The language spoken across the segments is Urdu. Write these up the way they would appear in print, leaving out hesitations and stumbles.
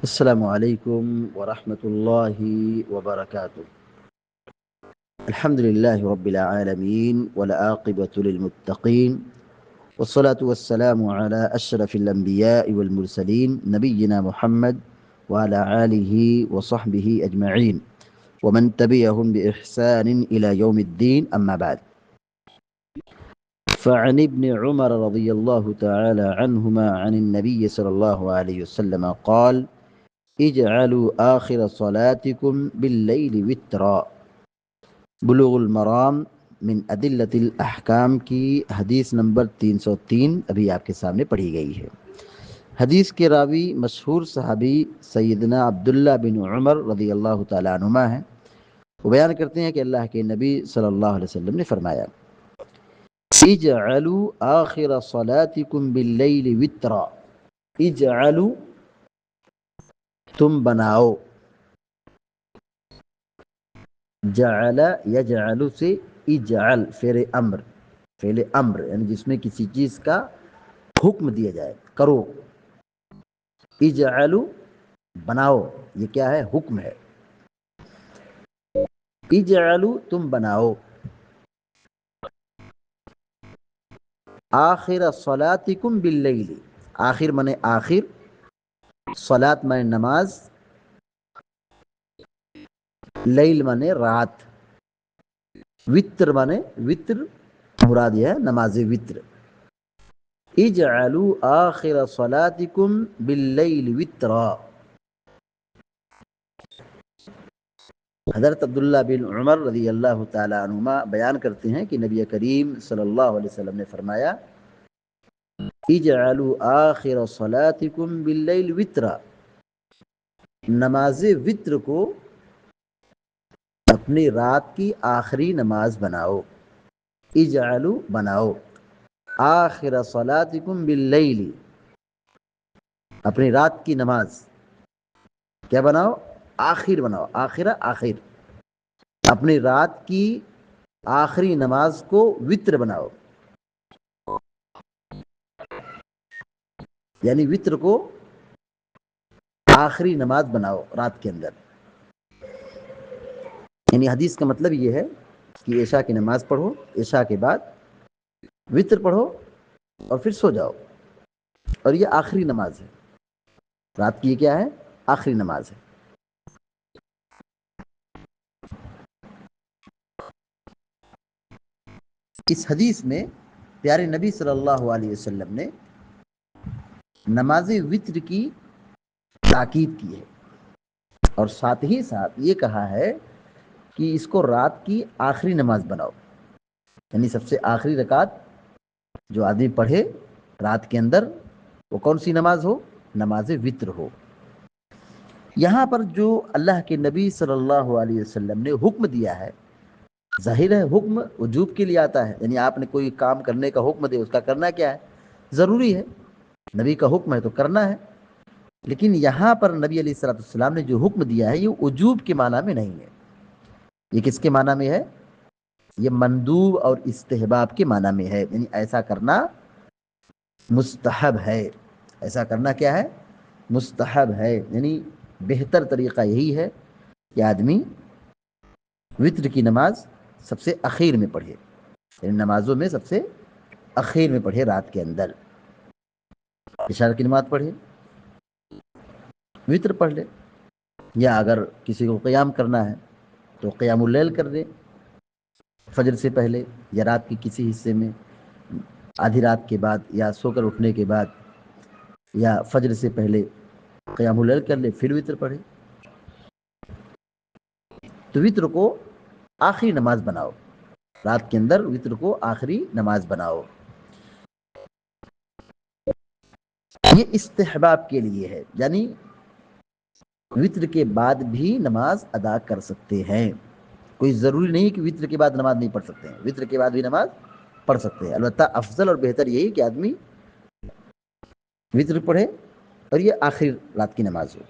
السلام عليكم ورحمة الله وبركاته. الحمد لله رب العالمين والعاقبة للمتقين والصلاة والسلام على أشرف الأنبياء والمرسلين نبينا محمد وعلى آله وصحبه أجمعين ومن تبعهم بإحسان إلى يوم الدين. أما بعد، فعن ابن عمر رضي الله تعالى عنهما عن النبي صلى الله عليه وسلم قال: اجعلوا آخر صلاتكم باللیل وترا. بلوغ المرام من ادلت الاحکام کی حدیث نمبر 303 ابھی آپ کے سامنے پڑھی گئی ہے۔ حدیث کے راوی مشہور صحابی سیدنا عبداللہ بن عمر رضی اللہ تعالیٰ عنہما ہیں۔ وہ بیان کرتے ہیں کہ اللہ کے نبی صلی اللہ علیہ وسلم نے فرمایا: اجعلوا آخر صلاتکم باللیل وترا. اجعلوا، تم بناؤ. جعل یجعل سے اجعل فعل امر یعنی جس میں کسی چیز کا حکم دیا جائے، کرو. اجعلوا، بناؤ، یہ کیا ہے؟ حکم ہے. اجعلوا، تم بناؤ. آخر صلاتکم باللیل، آخر مانے آخر، صلات مانے نماز، لیل مانے رات، وتر مانے وتر، مراد یہ ہے نماز وتر. اجعلوا آخر صلاتکم باللیل وترا. حضرت عبداللہ بن عمر رضی اللہ تعالیٰ عنہما بیان کرتے ہیں کہ نبی کریم صلی اللہ علیہ وسلم نے فرمایا: اجعلوا آخر صلاتکم باللیل وترا. نماز وتر کو اپنی رات کی آخری نماز بناؤ. اجعلوا، بناؤ. آخر صلاتکم باللیل، اپنی رات کی نماز کیا بناؤ؟ آخر بناؤ. آخرہ آخر، اپنی رات کی آخری نماز کو وتر بناؤ، یعنی وتر کو آخری نماز بناؤ رات کے اندر. یعنی حدیث کا مطلب یہ ہے کہ عشاء کی نماز پڑھو، عشاء کے بعد وتر پڑھو اور پھر سو جاؤ. اور یہ آخری نماز ہے رات کی. یہ کیا ہے؟ آخری نماز ہے. اس حدیث میں پیارے نبی صلی اللہ علیہ وسلم نے نماز وتر کی تاکید کی ہے اور ساتھ ہی ساتھ یہ کہا ہے کہ اس کو رات کی آخری نماز بناؤ. یعنی سب سے آخری رکعت جو آدمی پڑھے رات کے اندر وہ کون سی نماز ہو؟ نماز وتر ہو. یہاں پر جو اللہ کے نبی صلی اللہ علیہ وسلم نے حکم دیا ہے، ظاہر ہے حکم وجوب کے لیے آتا ہے. یعنی آپ نے کوئی کام کرنے کا حکم دے، اس کا کرنا کیا ہے؟ ضروری ہے. نبی کا حکم ہے تو کرنا ہے. لیکن یہاں پر نبی علیہ الصلوۃ والسلام نے جو حکم دیا ہے یہ وجوب کے معنی میں نہیں ہے. یہ کس کے معنی میں ہے؟ یہ مندوب اور استحباب کے معنی میں ہے. یعنی ایسا کرنا مستحب ہے. ایسا کرنا کیا ہے؟ مستحب ہے. یعنی بہتر طریقہ یہی ہے کہ آدمی وتر کی نماز سب سے اخیر میں پڑھے، یعنی نمازوں میں سب سے اخیر میں پڑھے. رات کے اندر عشاء کی نماز پڑھے، وتر پڑھ لے. یا اگر کسی کو قیام کرنا ہے تو قیام اللیل کر دے فجر سے پہلے، یا رات کے کسی حصے میں آدھی رات کے بعد، یا سو کر اٹھنے کے بعد، یا فجر سے پہلے قیام اللیل کر لے، پھر وتر پڑھے. تو وتر کو آخری نماز بناؤ. رات کے اندر وتر کو آخری نماز بناؤ. یہ استحباب کے لیے ہے، یعنی وتر کے بعد بھی نماز ادا کر سکتے ہیں. کوئی ضروری نہیں کہ وتر کے بعد نماز نہیں پڑھ سکتے ہیں. وتر کے بعد بھی نماز پڑھ سکتے ہیں. البتہ افضل اور بہتر یہی کہ آدمی وتر پڑھے اور یہ آخری رات کی نماز ہو.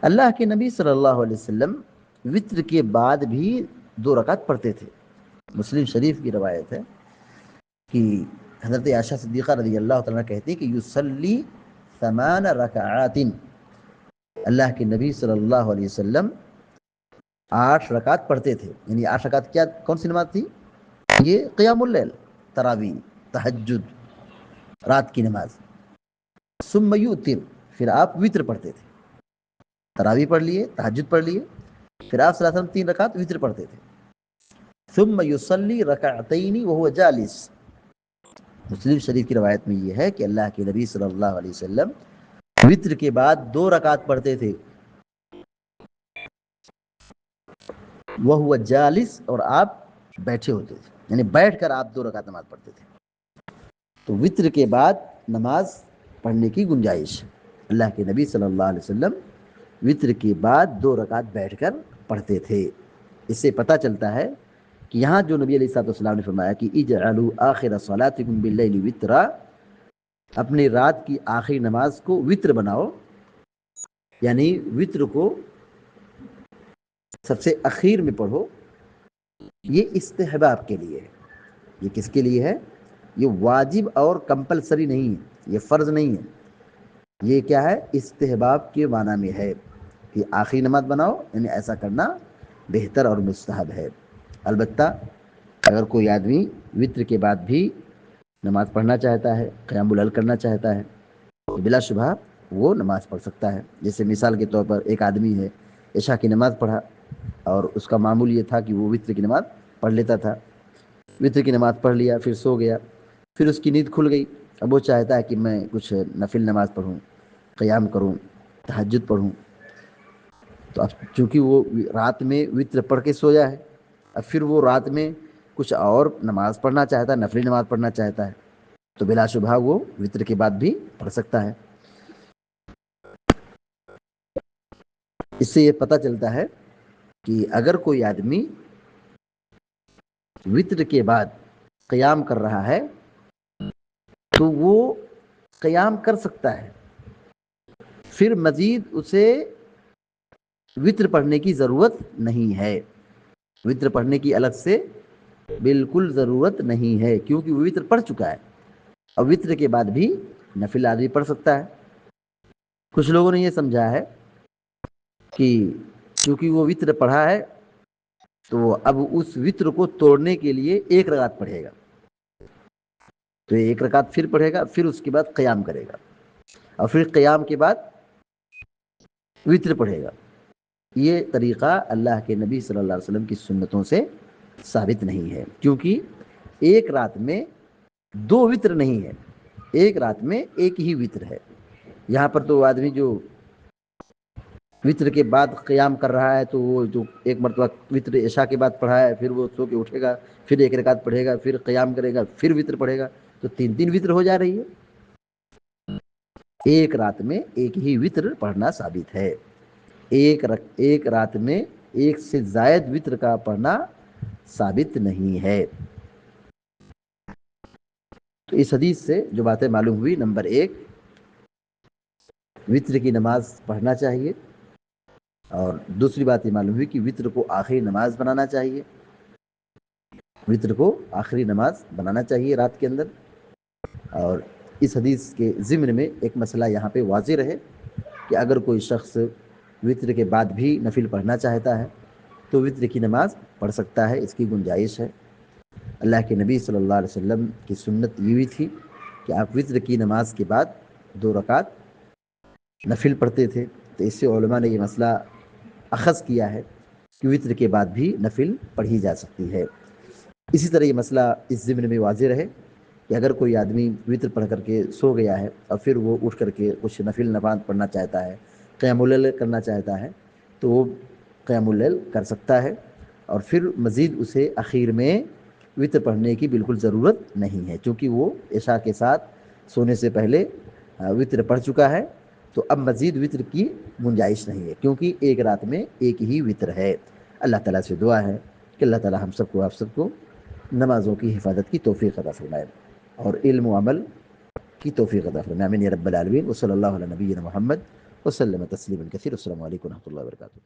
اللہ کے نبی صلی اللہ علیہ وسلم وتر کے بعد بھی 2 رکعت پڑھتے تھے. مسلم شریف کی روایت ہے کہ حضرت عائشہ صدیقہ رضی اللہ تعالیٰ کہتی کہ یصلی 8 رکعات، اللہ کے نبی صلی اللہ علیہ وسلم 8 رکعت پڑھتے تھے. یعنی 8 رکعت کیا کون سی نماز تھی؟ یہ قیام اللیل، تراویح، تہجد، رات کی نماز. ثم یوتر، پھر آپ وتر پڑھتے تھے. تراویح پڑھ لیے، تہجد پڑھ لیے، پھر آپ صلی اللہ علیہ وسلم 3 رکعت وتر پڑھتے تھے. ثم یصلی رکعتین وهو جالس. مسلم شریف کی روایت میں یہ ہے کہ اللہ کے نبی صلی اللہ علیہ وسلم وتر کے بعد 2 رکعت پڑھتے تھے وهو جالس، اور آپ بیٹھے ہوتے تھے. یعنی بیٹھ کر آپ 2 رکعت نماز پڑھتے تھے. تو وتر کے بعد نماز پڑھنے کی گنجائش. اللہ کے نبی صلی اللہ علیہ وسلم وتر کے بعد 2 رکعت بیٹھ کر پڑھتے تھے. اس سے پتہ چلتا ہے کہ یہاں جو نبی علیہ الصلوۃ والسلام نے فرمایا کہ اجعلوا آخر صلاتکم باللیل وترا، اپنے رات کی آخری نماز کو وتر بناؤ، یعنی وتر کو سب سے اخیر میں پڑھو. یہ استحباب کے لیے ہے. یہ کس کے لیے ہے؟ یہ واجب اور کمپلسری نہیں ہے، یہ فرض نہیں ہے. یہ کیا ہے؟ استحباب کے معنی میں ہے کہ آخری نماز بناؤ، یعنی ایسا کرنا بہتر اور مستحب ہے. البتہ اگر کوئی آدمی وتر کے بعد بھی نماز پڑھنا چاہتا ہے، قیام اللیل کرنا چاہتا ہے، تو بلا شبہ وہ نماز پڑھ سکتا ہے. جیسے مثال کے طور پر ایک آدمی ہے، عشاء کی نماز پڑھا اور اس کا معمول یہ تھا کہ وہ وتر کی نماز پڑھ لیتا تھا. وتر کی نماز پڑھ لیا، پھر سو گیا، پھر اس کی نیند کھل گئی. اب وہ چاہتا ہے کہ میں کچھ نفل نماز پڑھوں، قیام کروں، تہجد پڑھوں. تو اب چونکہ وہ رات میں وتر پڑھ کے سویا ہے، اب پھر وہ رات میں کچھ اور نماز پڑھنا چاہتا ہے، نفلی نماز پڑھنا چاہتا ہے، تو بلا شبہ وہ وتر کے بعد بھی پڑھ سکتا ہے. اس سے یہ پتہ چلتا ہے کہ اگر کوئی آدمی وتر کے بعد قیام کر رہا ہے تو وہ قیام کر سکتا ہے، پھر مزید اسے وتر پڑھنے کی ضرورت نہیں ہے. وتر پڑھنے کی الگ سے بالکل ضرورت نہیں ہے، کیونکہ وہ وتر پڑھ چکا ہے. اور وتر کے بعد بھی نفل آدمی پڑھ سکتا ہے. کچھ لوگوں نے یہ سمجھا ہے کہ چونکہ وہ وتر پڑھا ہے تو اب اس وتر کو توڑنے کے لیے 1 رکعت پڑھے گا، تو 1 رکعت پھر پڑھے گا، پھر اس کے بعد قیام کرے گا، اور پھر قیام کے بعد وتر پڑھے گا. یہ طریقہ اللہ کے نبی صلی اللہ علیہ وسلم کی سنتوں سے ثابت نہیں ہے، کیونکہ ایک رات میں 2 وتر نہیں ہے، ایک رات میں 1 ہی وتر ہے. یہاں پر تو آدمی جو وتر کے بعد قیام کر رہا ہے تو وہ جو ایک مرتبہ وتر عشاء کے بعد پڑھا ہے، پھر وہ سو کے اٹھے گا، پھر 1 رکعت پڑھے گا، پھر قیام کرے گا، پھر وتر پڑھے گا، تو 3 وتر ہو جا رہی ہے. ایک رات میں 1 ہی وتر پڑھنا ثابت ہے. ایک رات میں 1 سے زائد وتر کا پڑھنا ثابت نہیں ہے. تو اس حدیث سے جو باتیں معلوم ہوئی، نمبر 1 وتر کی نماز پڑھنا چاہیے، اور دوسری بات یہ معلوم ہوئی کہ وتر کو آخری نماز بنانا چاہیے. وتر کو آخری نماز بنانا چاہیے رات کے اندر. اور اس حدیث کے ضمن میں ایک مسئلہ یہاں پہ واضح رہے کہ اگر کوئی شخص وتر کے بعد بھی نفل پڑھنا چاہتا ہے تو وتر کی نماز پڑھ سکتا ہے، اس کی گنجائش ہے. اللہ کے نبی صلی اللہ علیہ وسلم کی سنت یہ بھی تھی کہ آپ وتر کی نماز کے بعد 2 رکعت نفل پڑھتے تھے. تو اس سے علماء نے یہ مسئلہ اخذ کیا ہے کہ وتر کے بعد بھی نفل پڑھی جا سکتی ہے. اسی طرح یہ مسئلہ اس ضمن میں واضح رہے کہ اگر کوئی آدمی وتر پڑھ کر کے سو گیا ہے اور پھر وہ اٹھ کر کے کچھ نفل نماز پڑھنا چاہتا ہے، قیام اللیل کرنا چاہتا ہے، تو وہ قیام اللیل کر سکتا ہے، اور پھر مزید اسے اخیر میں وتر پڑھنے کی بالکل ضرورت نہیں ہے، چونکہ وہ عشاء کے ساتھ سونے سے پہلے وتر پڑھ چکا ہے. تو اب مزید وتر کی گنجائش نہیں ہے، کیونکہ ایک رات میں 1 ہی وتر ہے. اللہ تعالیٰ سے دعا ہے کہ اللہ تعالیٰ ہم سب کو آپ سب کو نمازوں کی حفاظت کی توفیق عطا فرمائے اور علم و عمل کی توفیق عطا فرمائے. آمین یا رب العالمین. وصلی اللہ علی نبینا محمد وسلم تسلیما کثیرا. السلام علیکم و رحمۃ اللہ وبرکاتہ.